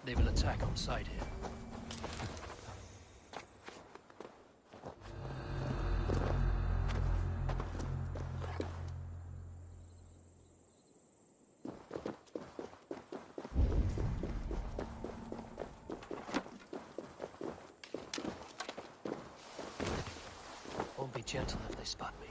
They will attack on sight here. Won't be gentle if they spot me.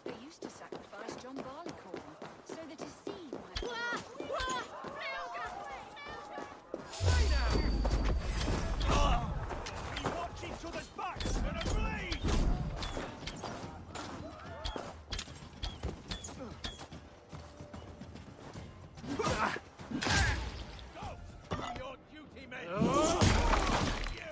They used to sacrifice John Barleycorn so that his seed might. We watch each other's backs and a bleed! Go! Do your duty, men! You!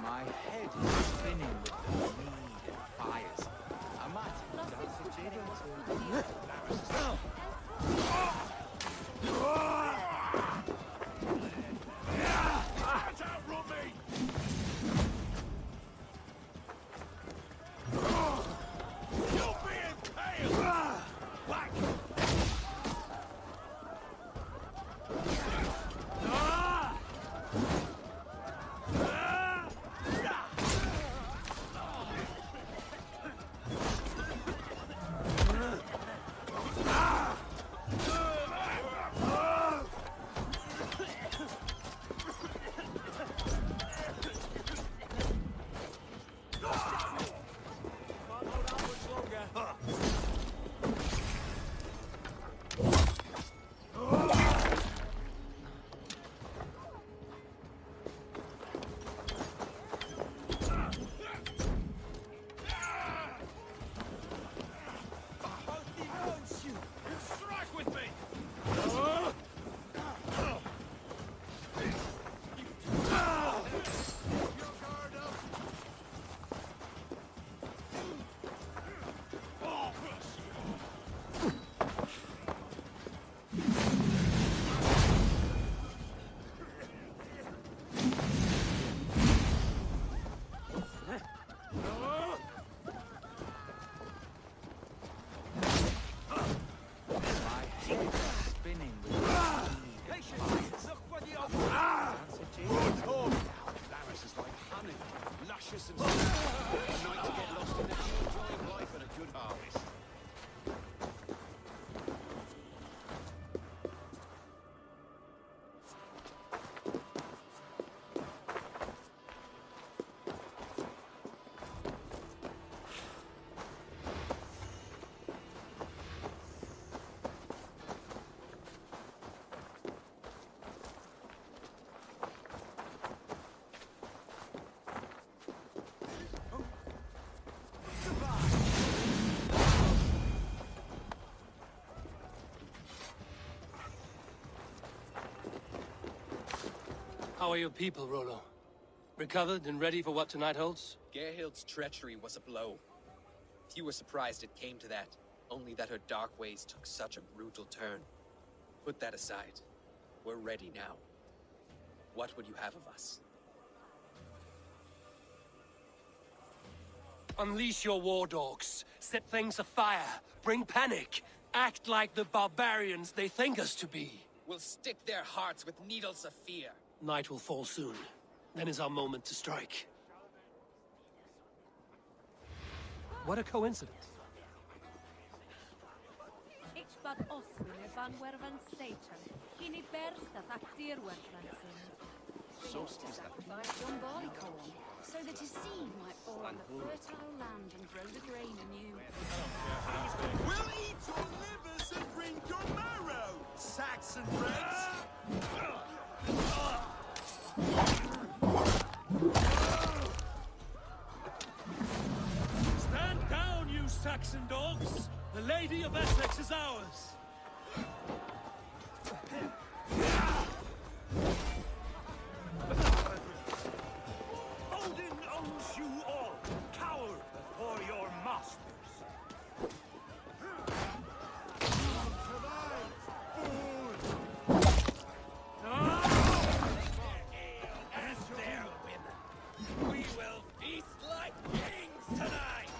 My head is spinning with the need and fires. I might dance a jig or Get out, Rummy! You'll be impaled! Back! Strike with me! spinning with the need and fires. Dance a jig or Laris is like honey, luscious and sweet. A night to get lost in the pure joy of life and a good harvest. How are your people, Rollo? Recovered and ready for what tonight holds? Gerhild's treachery was a blow. Few were surprised it came to that, only that her dark ways took such a brutal turn. Put that aside. We're ready now. What would you have of us? Unleash your war dogs. Set things afire. Bring panic. Act like the barbarians they think us to be. We'll stick their hearts with needles of fear. Night will fall soon. Then is our moment to strike. What a coincidence. Ich bad oswyle van wervan Satan. Kini bersta taktir wervan sin. They used to sacrifice John Barleycorn, so that his seed might fall on the fertile land and grow the grain anew. We'll eat your livers and drink your marrow, Saxon friends! Stand down, you Saxon dogs! The Lady of Essex is ours! Odin owns you all! Cower before your masters! And their women. We will feast like kings tonight!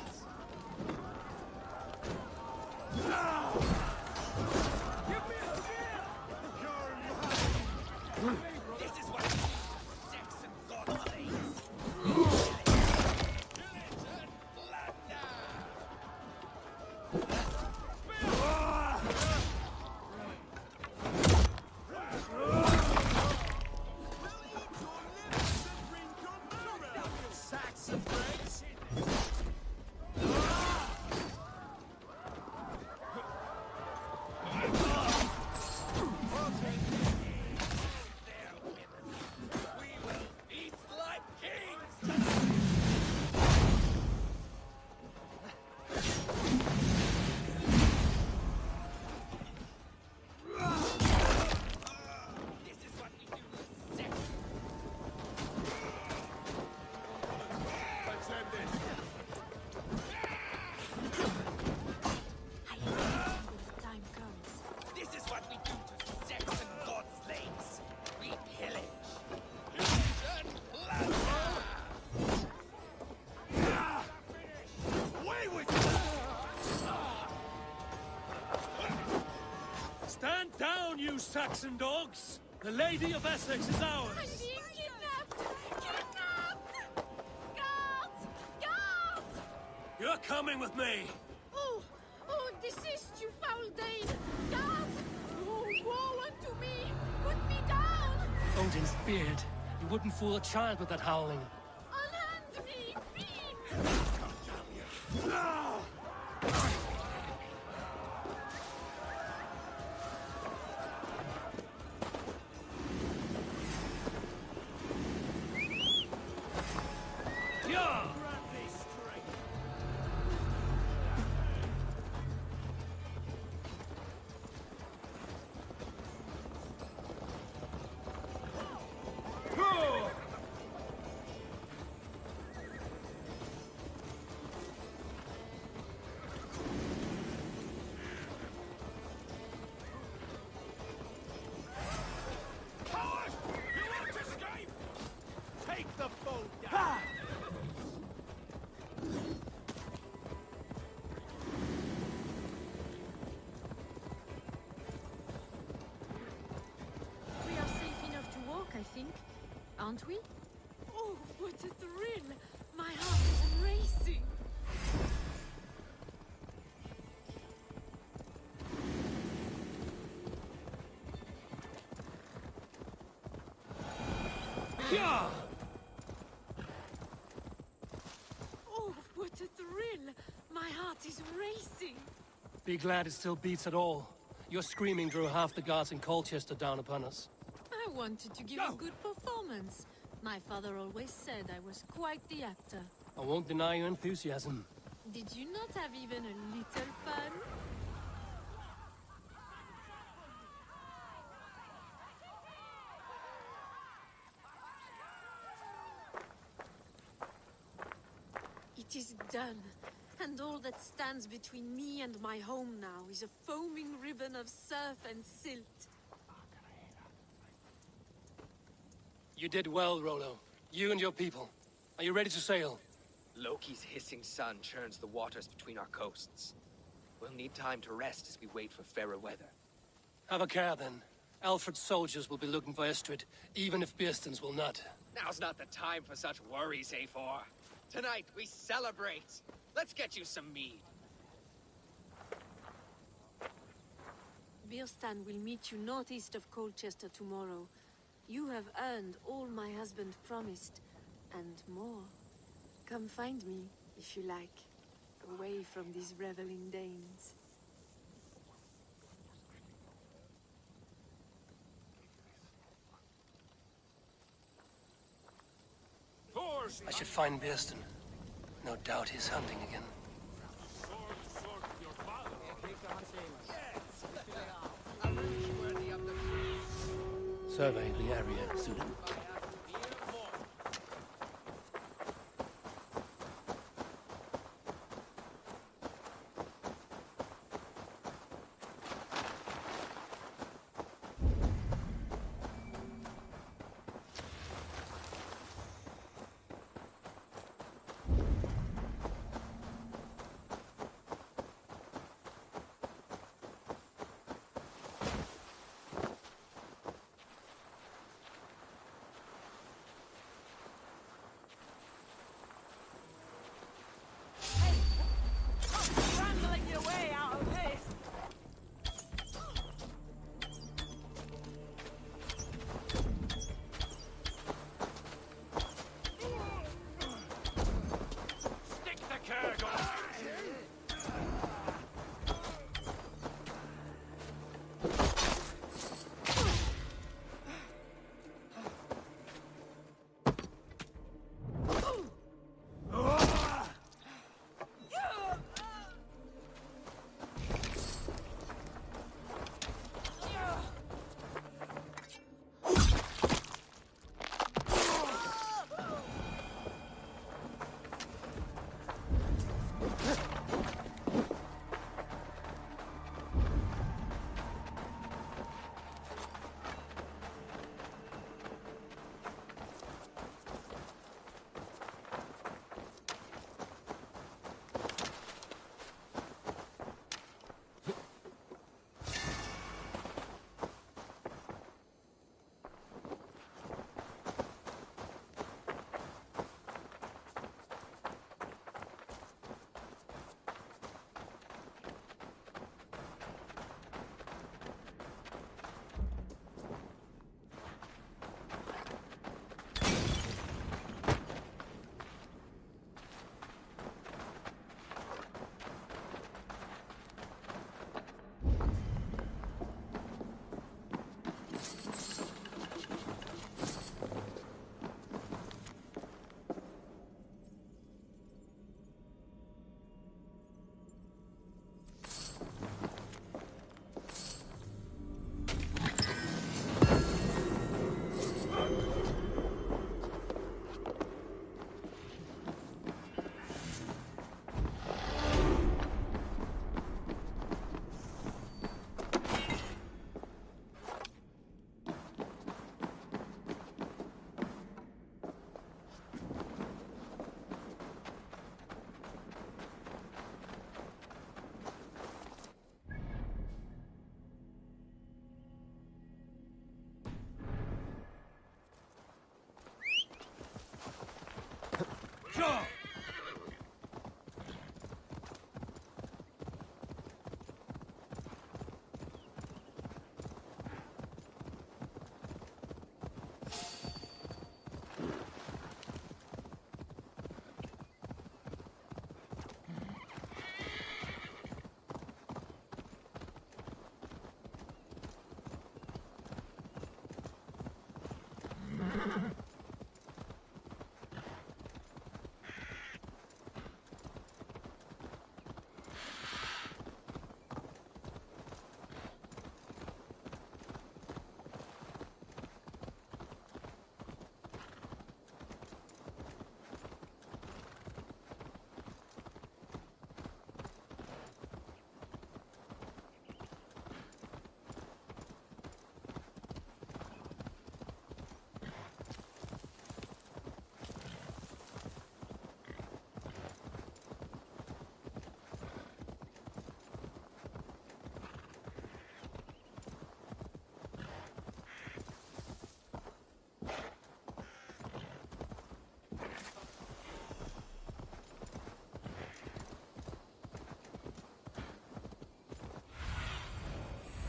Give me a spear! This is what Saxon God plays. Pillage and plunder! Saxon friends! Their women. We will feast like kings tonight! This is what we do to Saxon. Let's end this! I am when the time comes. This is what we do to Saxon god slaves. We pillage. Pillage and plunder! Away with you! Stand down, you Saxon dogs! The Lady of Essex is ours! Being kidnapped! Kidnapped! Guards! Guards! You're coming with me! Oh, desist, you foul Dane! Guards! Oh, woe unto me! Put me down! Odin's beard. You wouldn't fool a child with that howling. Unhand me, fiend! Yeah! Coward! You won't escape! Take the foe down! We are safe enough to walk, I think. Aren't we? Oh, what a thrill! My heart is racing! Yeah! Oh, what a thrill! My heart is racing! Be glad it still beats at all. Your screaming drew half the guards in Colchester down upon us. I wanted to give a good performance. My father always said I was quite the actor. I won't deny your enthusiasm. Did you not have even a little fun? It is done. And all that stands between me and my home now is a foaming ribbon of surf and silt. You did well, Rollo. You and your people. Are you ready to sail? Loki's hissing sun churns the waters between our coasts. We'll need time to rest as we wait for fairer weather. Have a care, then. Alfred's soldiers will be looking for Estrid, even if Bearston's will not. Now's not the time for such worries, A4. Tonight, we celebrate. Let's get you some mead. Birstan will meet you northeast of Colchester tomorrow. You have earned all my husband promised, and more. Come find me, if you like, away from these reveling Danes. I should find Bearston. No doubt he's hunting again. Survey the area, student. Scrambling your way out of this! Stick the curg on!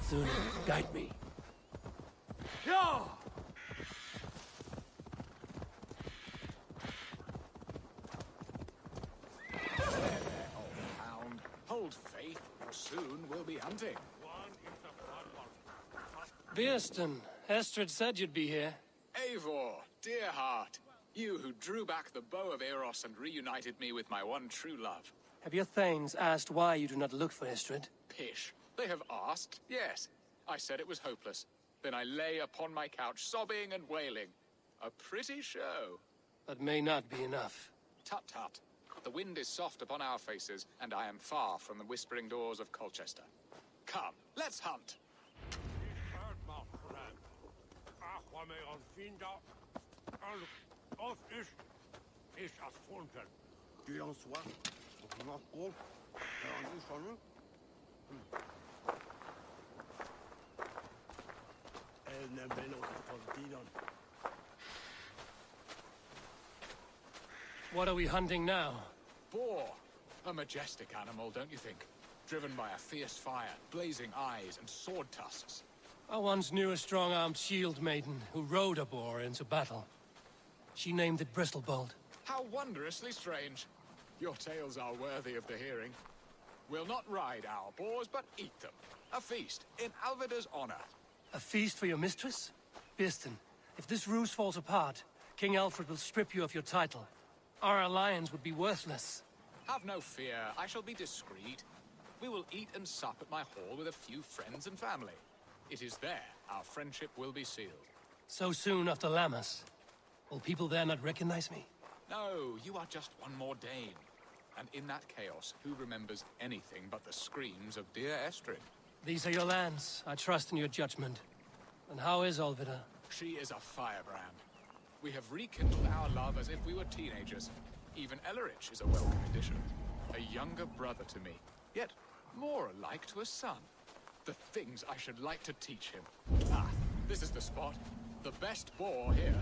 Thune, guide me. Yeah! Hound, hold faith, for soon we'll be hunting. Beerston, Estrid said you'd be here. Eivor, dear heart, you who drew back the bow of Eros and reunited me with my one true love. Have your thanes asked why you do not look for Estrid? Pish, they have asked, yes. I said it was hopeless. Then I lay upon my couch, sobbing and wailing. A pretty show. That may not be enough. Tut-tut. The wind is soft upon our faces, and I am far from the whispering doors of Colchester. Come, let's hunt. What are we hunting now? Boar. A majestic animal, don't you think? Driven by a fierce fire, blazing eyes, and sword tusks. I once knew a strong-armed shield maiden who rode a boar into battle. She named it Bristolbolt. How wondrously strange. Your tales are worthy of the hearing. We'll not ride our boars, but eat them. A feast, in Alvida's honor. A feast for your mistress? Beerston, if this ruse falls apart, King Alfred will strip you of your title. Our alliance would be worthless. Have no fear, I shall be discreet. We will eat and sup at my hall with a few friends and family. It is there our friendship will be sealed. So soon after Lammas. Will people there not recognize me? No, you are just one more Dane. And in that chaos, who remembers anything but the screams of dear Estrid? These are your lands. I trust in your judgment. And how is Olvida? She is a firebrand. We have rekindled our love as if we were teenagers. Even Ellerich is a welcome addition. A younger brother to me, yet more alike to a son. The things I should like to teach him. Ah, this is the spot. The best boar here.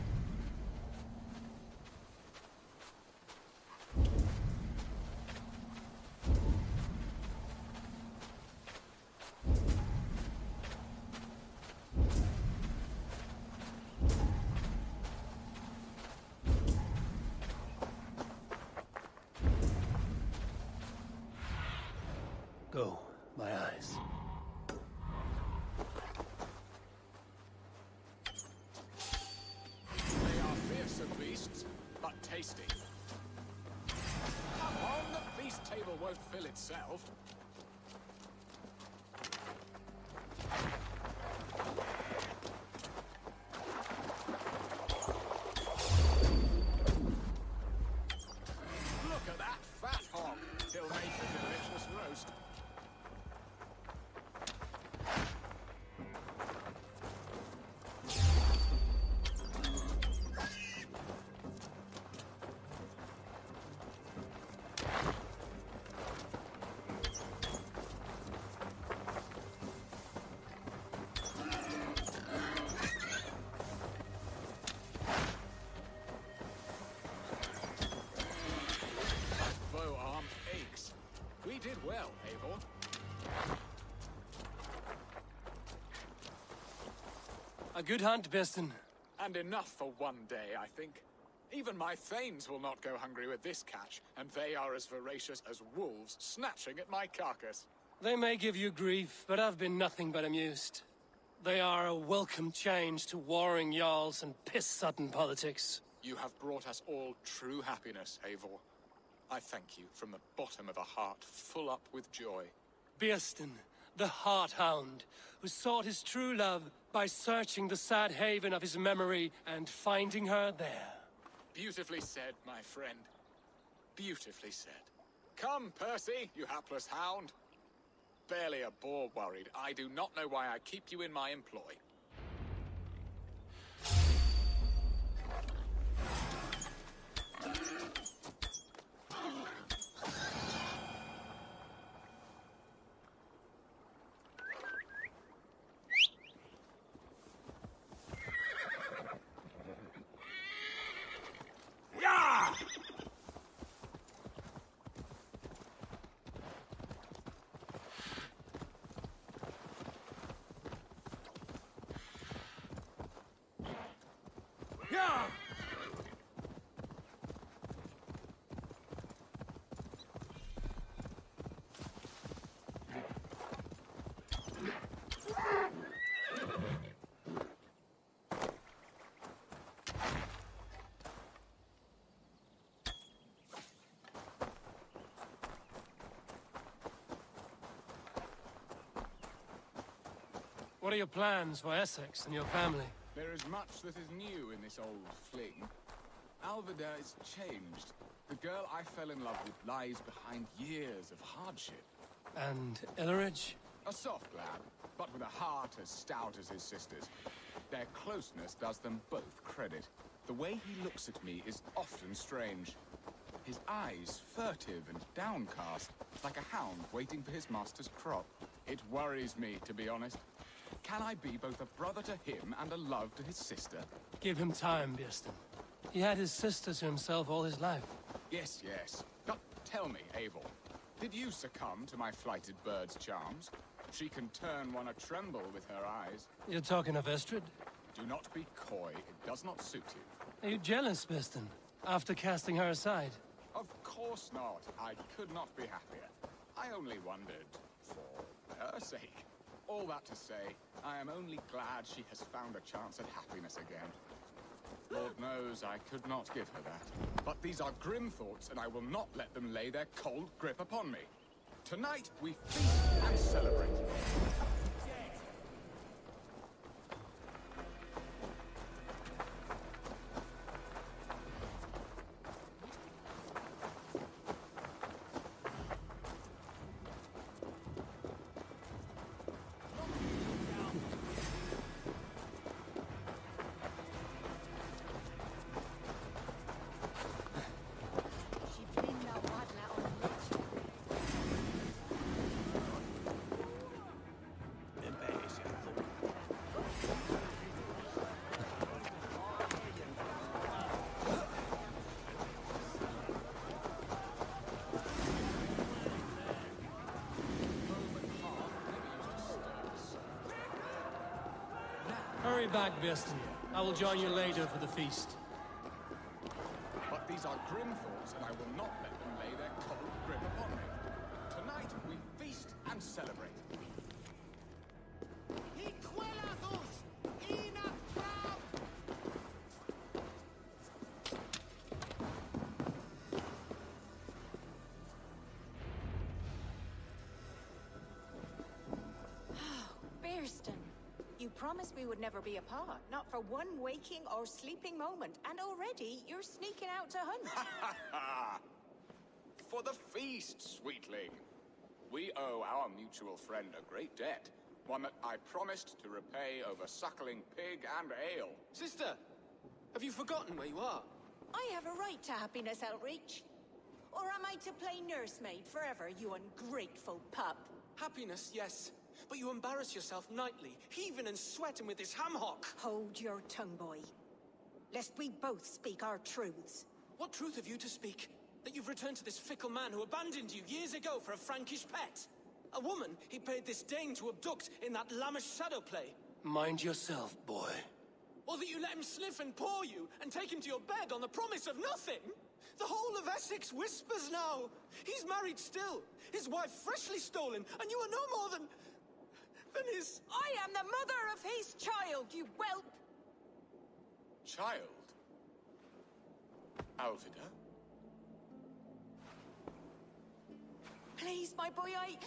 Go, my eyes. They are fearsome beasts, but tasty. Come on, the feast table won't fill itself. Look at that fat hog. He'll make a delicious roast. Bow arm aches. We did well, Eivor. A good hunt, Beerston. And enough for one day, I think. Even my thanes will not go hungry with this catch, and they are as voracious as wolves snatching at my carcass. They may give you grief, but I've been nothing but amused. They are a welcome change to warring jarls and piss-sodden politics. You have brought us all true happiness, Eivor. I thank you from the bottom of a heart full up with joy. Beerston, the Heart Hound, who sought his true love by searching the sad haven of his memory and finding her there. Beautifully said, my friend. Beautifully said. Come, Percy, you hapless hound. Barely a boar worried. I do not know why I keep you in my employ. What are your plans for Essex and your family? There is much that is new in this old fling. Alvida is changed. The girl I fell in love with lies behind years of hardship. And Illerich? A soft lad, but with a heart as stout as his sister's. Their closeness does them both credit. The way he looks at me is often strange. His eyes furtive and downcast, like a hound waiting for his master's crop. It worries me, to be honest. Can I be both a brother to him and a love to his sister? Give him time, Birsten. He had his sister to himself all his life. Yes, yes. But tell me, Abel, did you succumb to my flighted bird's charms? She can turn one a-tremble with her eyes. You're talking of Estrid? Do not be coy. It does not suit you. Are you jealous, Birsten, after casting her aside? Of course not. I could not be happier. I only wondered for her sake. All that to say, I am only glad she has found a chance at happiness again. Lord knows I could not give her that. But these are grim thoughts, and I will not let them lay their cold grip upon me. Tonight, we feast and celebrate. Hurry back, Birsten. I will join you later for the feast. But these are grim thoughts, and I will not let them lay their cold grip upon me. Tonight, we feast and celebrate. Birsten, you promised we would never be apart, not for one waking or sleeping moment, and already you're sneaking out to hunt. For the feast, sweetling. We owe our mutual friend a great debt. One that I promised to repay over suckling pig and ale. Sister, have you forgotten where you are? I have a right to happiness, Outreach. Or am I to play nursemaid forever, you ungrateful pup? Happiness, yes. But you embarrass yourself nightly, heaving and sweating with this ham-hock. Hold your tongue, boy. Lest we both speak our truths. What truth have you to speak? That you've returned to this fickle man who abandoned you years ago for a Frankish pet? A woman he paid this Dane to abduct in that lammish shadow play? Mind yourself, boy. Or that you let him sniff and paw you, and take him to your bed on the promise of nothing? The whole of Essex whispers now. He's married still, his wife freshly stolen, and you are no more than his... I am the mother of his child, you whelp! Child? Alvida? Please, my boy, I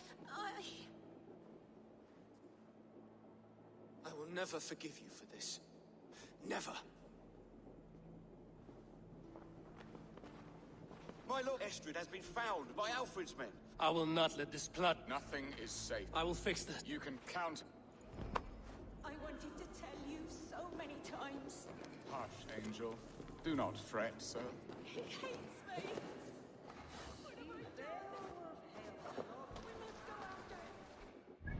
will never forgive you for this. Never. My lord Estrid has been found by Alfred's men. I will not let this plot... Nothing is safe. I will fix this. You can count... wanted to tell you so many times. Hush, Angel. Do not fret, sir. He hates me. What do you do? We must go after him.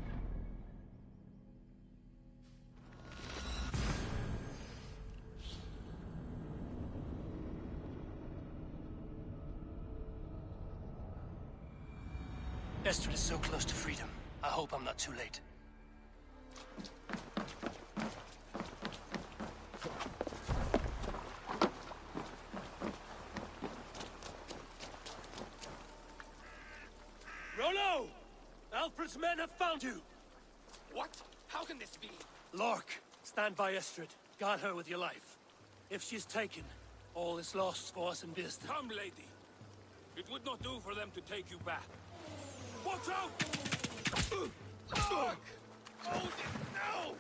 Estrid is so close to freedom. I hope I'm not too late. Rollo! Alfred's men have found you! What? How can this be? Lork, stand by Estrid. Guard her with your life. If she's taken, all is lost for us in Birsten. Come, lady. It would not do for them to take you back. Watch out! Hold it now!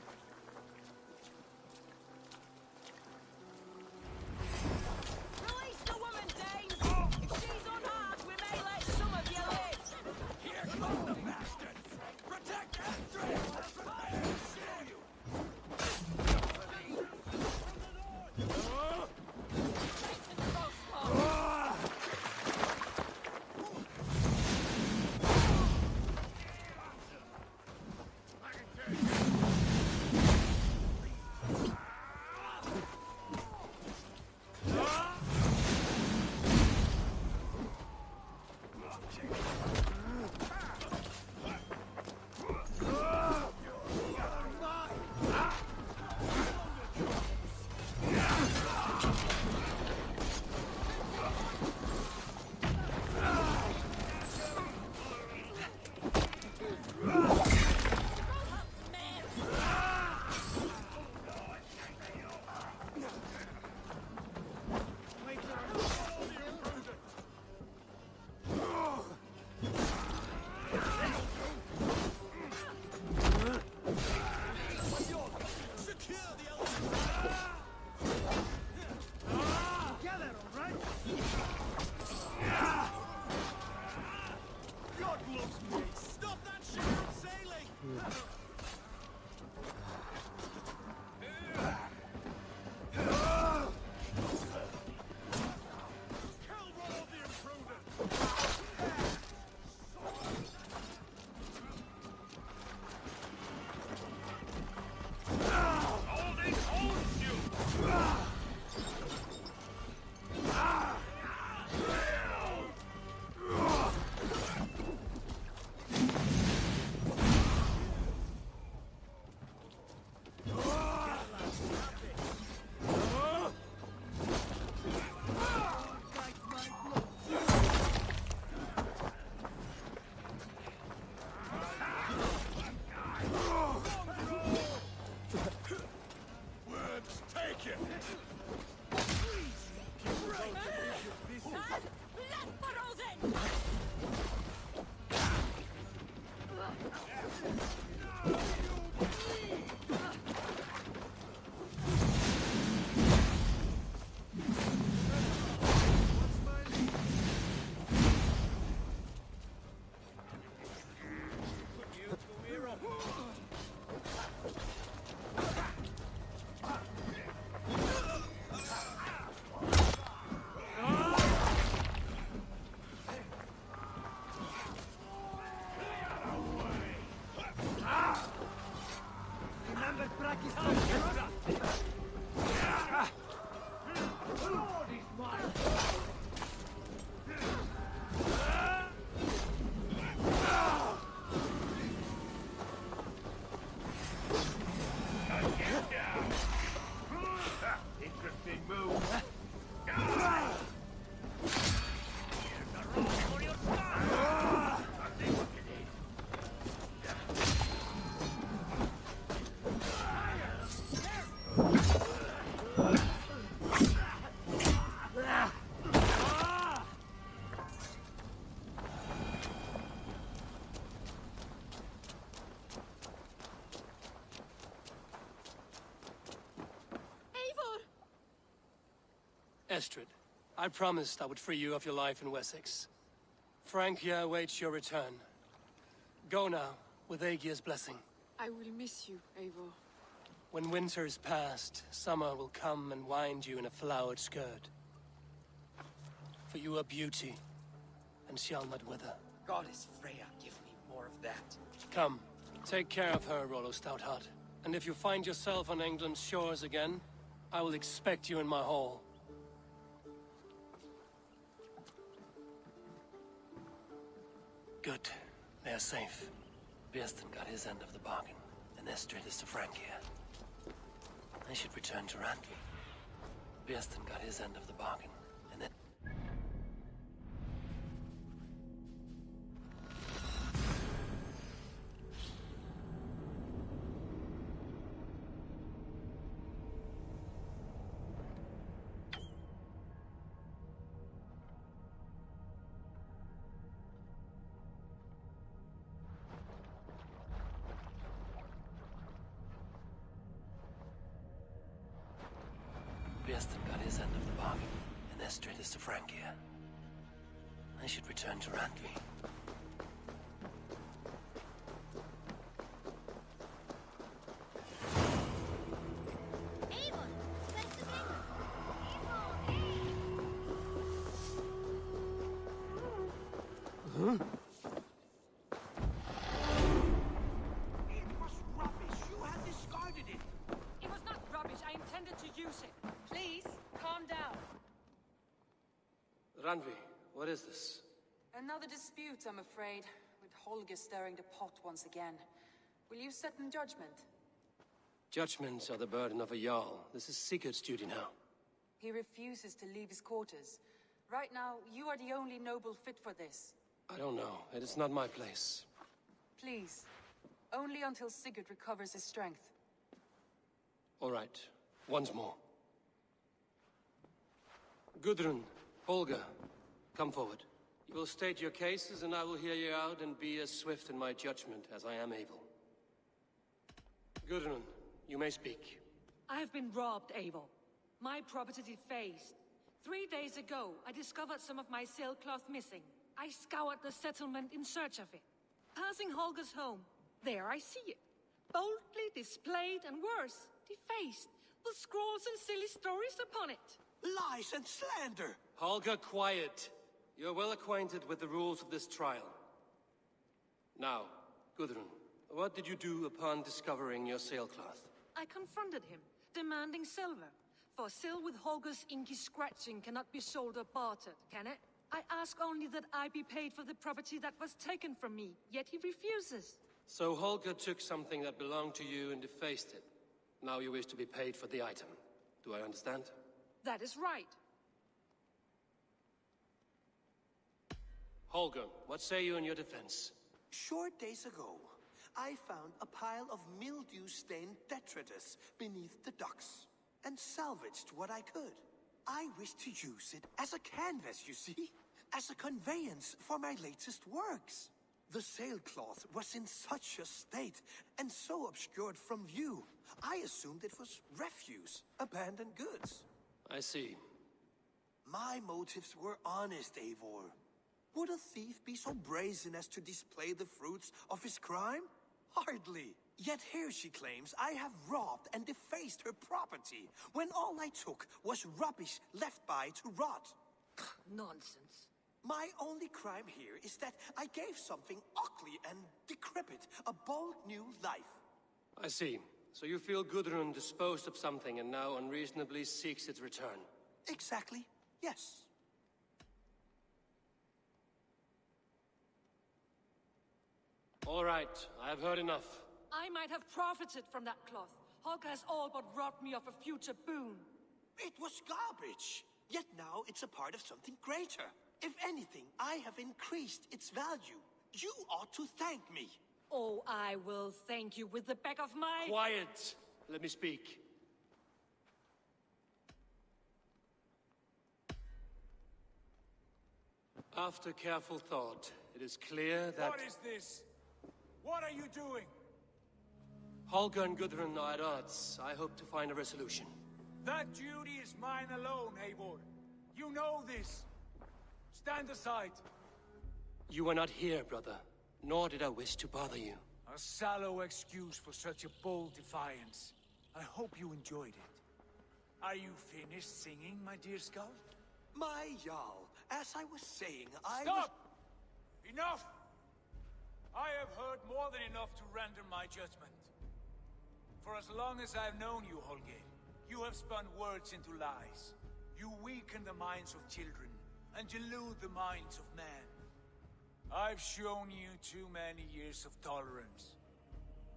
Interesting move. Estrid, I promised I would free you of your life in Wessex. Francia awaits your return. Go now, with Aegir's blessing. I will miss you, Eivor. When winter is past, summer will come and wind you in a flowered skirt. For you are beauty, and shall not wither. Goddess Freya, give me more of that. Come, take care of her, Rollo Stoutheart. And if you find yourself on England's shores again, I will expect you in my hall. Good. They are safe. Björsten got his end of the bargain, and Estrid is to Francia. I should return to Randvi. Björsten got his end of the bargain, and then... Björsten got his end of the bargain, and Estrid is to Francia. I should return to Randvi. It was rubbish. You had discarded it. It was not rubbish. I intended to use it. Please, calm down. Randvi, what is this? Another dispute, I'm afraid, with Holger stirring the pot once again. Will you set in judgment? Judgments are the burden of a Jarl. This is Sigurd's duty now. He refuses to leave his quarters. Right now, you are the only noble fit for this. I don't know. It is not my place. Please, only until Sigurd recovers his strength. All right. Once more. Gudrun, Holger, come forward. You will state your cases, and I will hear you out and be as swift in my judgment as I am able. Gudrun, you may speak. I have been robbed, Eivor. My property defaced. 3 days ago, I discovered some of my sailcloth missing. I scoured the settlement in search of it. Passing Holger's home, there I see it. Boldly displayed and worse, defaced, with scrolls and silly stories upon it. Lies and slander. Holger, quiet. You're well acquainted with the rules of this trial. Now, Gudrun, what did you do upon discovering your sailcloth? I confronted him, demanding silver. For sil with Holger's inky scratching cannot be sold or bartered, can it? I ask only that I be paid for the property that was taken from me, yet he refuses. So Holger took something that belonged to you and defaced it. Now you wish to be paid for the item. Do I understand? That is right. Holger, what say you in your defense? Short days ago, I found a pile of mildew-stained detritus beneath the docks, and salvaged what I could. I wish to use it as a canvas, you see? As a conveyance for my latest works. The sailcloth was in such a state, and so obscured from view, I assumed it was refuse, abandoned goods. I see. My motives were honest, Eivor. Would a thief be so brazen as to display the fruits of his crime? Hardly. Yet here she claims I have robbed and defaced her property, when all I took was rubbish left by to rot. Nonsense. My only crime here is that I gave something ugly and decrepit a bold new life. I see. So you feel Gudrun disposed of something and now unreasonably seeks its return? Exactly, yes. All right, I have heard enough. I might have profited from that cloth. Holger has all but robbed me of a future boon. It was garbage. Yet now it's a part of something greater. If anything, I have increased its value. You ought to thank me. Oh, I will thank you with the back of my... Quiet! Let me speak. After careful thought, it is clear that... What is this? What are you doing? Holger and Gudrun are at odds. I hope to find a resolution. That duty is mine alone, Eivor. You know this. Stand aside. You were not here, brother. Nor did I wish to bother you. A sallow excuse for such a bold defiance. I hope you enjoyed it. Are you finished singing, my dear Skull? My Jarl, as I was saying, Stop! Enough! I have heard more than enough to render my judgment. For as long as I've known you, Holger, you have spun words into lies. You weaken the minds of children, and delude the minds of men. I've shown you too many years of tolerance.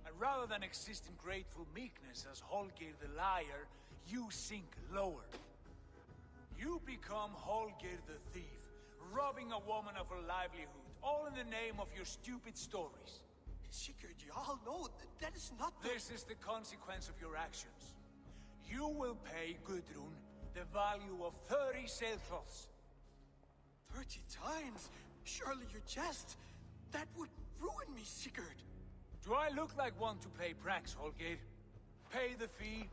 And rather than exist in grateful meekness as Holger the liar, you sink lower. You become Holger the thief, robbing a woman of her livelihood, all in the name of your stupid stories. Sigurd, Jarl, no, that is not the... This is the consequence of your actions. You will pay Gudrun the value of 30 sailcloths. 30 times? Surely you jest. That would ruin me, Sigurd. Do I look like one to play pranks, Holger? Pay the fee,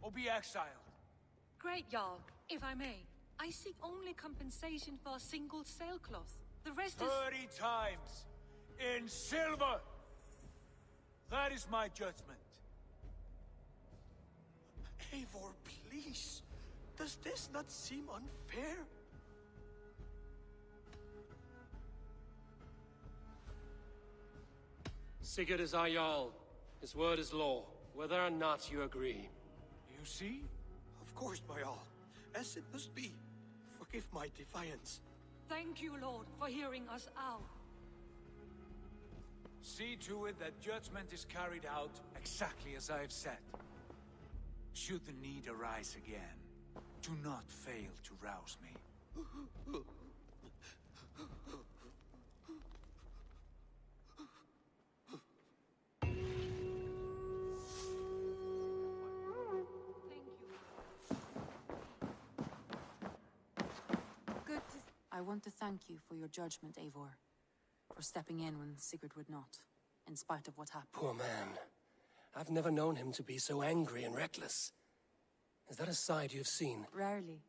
or be exiled. Great, Jarl. If I may, I seek only compensation for a single sailcloth. The rest is... 30 times! In silver! That is my judgment. Eivor, please. Does this not seem unfair? Sigurd is our Jarl. His word is law, whether or not you agree. You see? Of course, my Jarl. As it must be. Forgive my defiance. Thank you, Lord, for hearing us out. See to it that judgment is carried out exactly as I have said. Should the need arise again, do not fail to rouse me. I want to thank you for your judgment, Eivor. For stepping in when Sigurd would not, in spite of what happened. Poor man. I've never known him to be so angry and reckless. Is that a side you've seen? Rarely.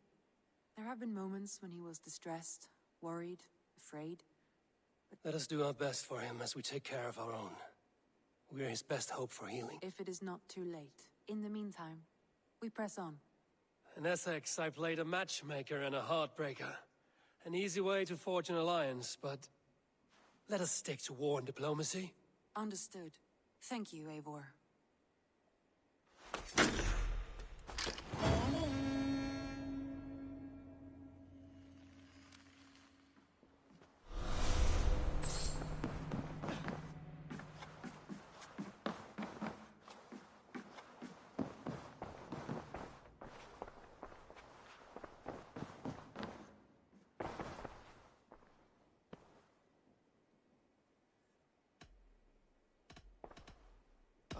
There have been moments when he was distressed, worried, afraid. But let us do our best for him as we take care of our own. We're his best hope for healing. If it is not too late. In the meantime, we press on. In Essex, I played a matchmaker and a heartbreaker. An easy way to forge an alliance, but... let us stick to war and diplomacy. Understood. Thank you, Eivor.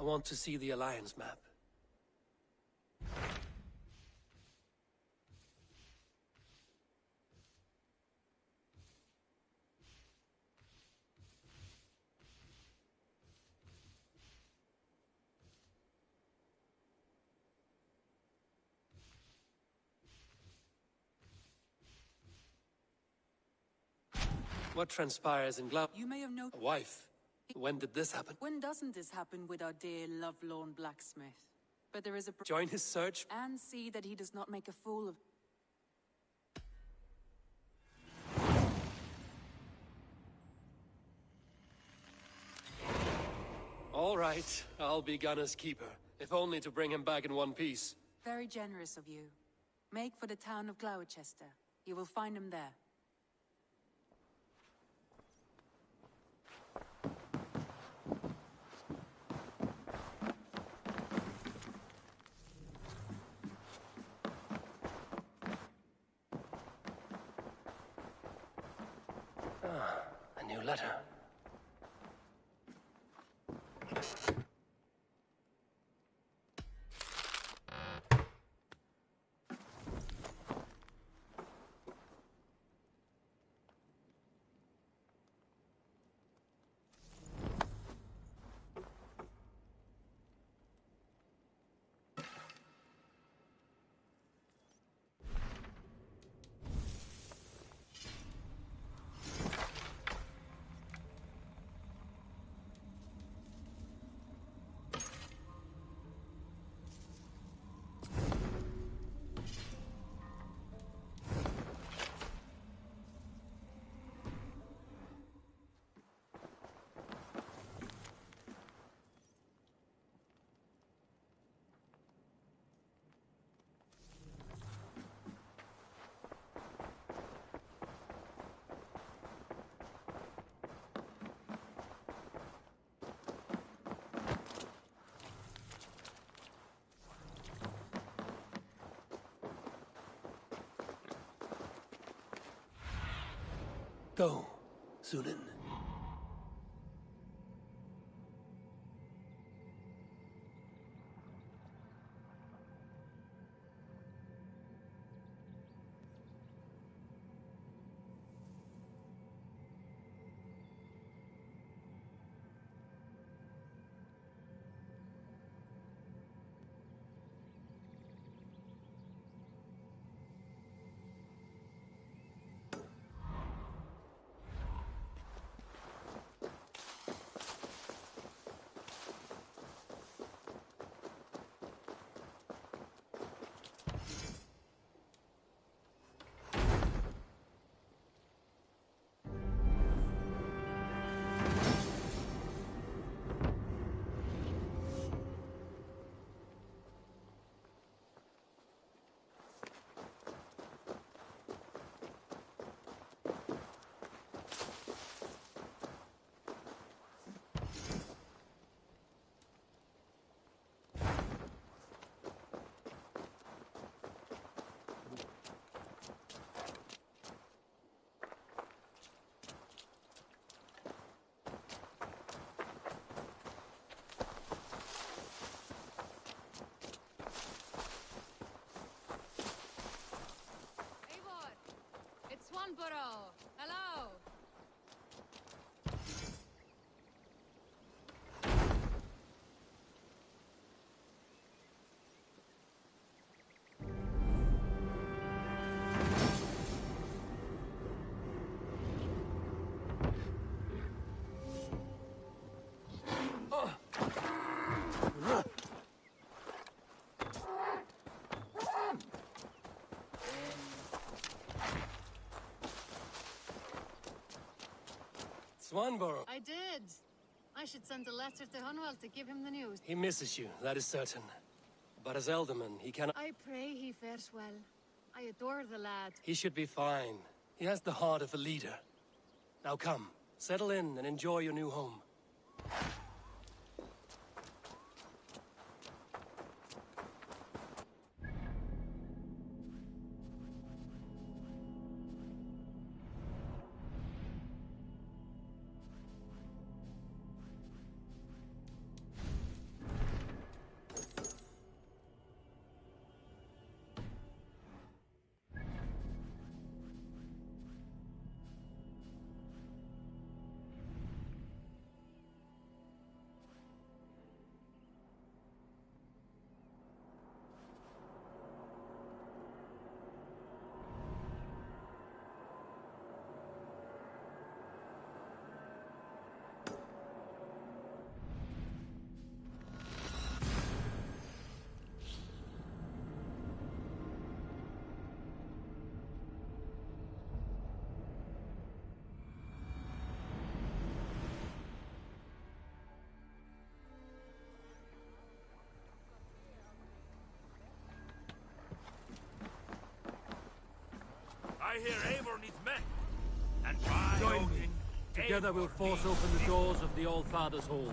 I want to see the Alliance map. What transpires in Glau? You may have noticed... A wife. When did this happen? When doesn't this happen with our dear lovelorn blacksmith? But there is a... Join his search? And see that he does not make a fool of... All right, I'll be Gunner's keeper. if only to bring him back in one piece. Very generous of you. Make for the town of Gloucester. You will find him there. A new letter. Go, Zulin. Swanborough! Hello! Swanborough. I did. I should send a letter to Hunwell to give him the news. He misses you, that is certain. But as Elderman, he cannot... I pray he fares well. I adore the lad. He should be fine. He has the heart of a leader. Now come, settle in and enjoy your new home. I hear Eivor needs men. And by Join me. Odin, Together we'll Eivor force needs open the men. doors of the All-Father's Hall.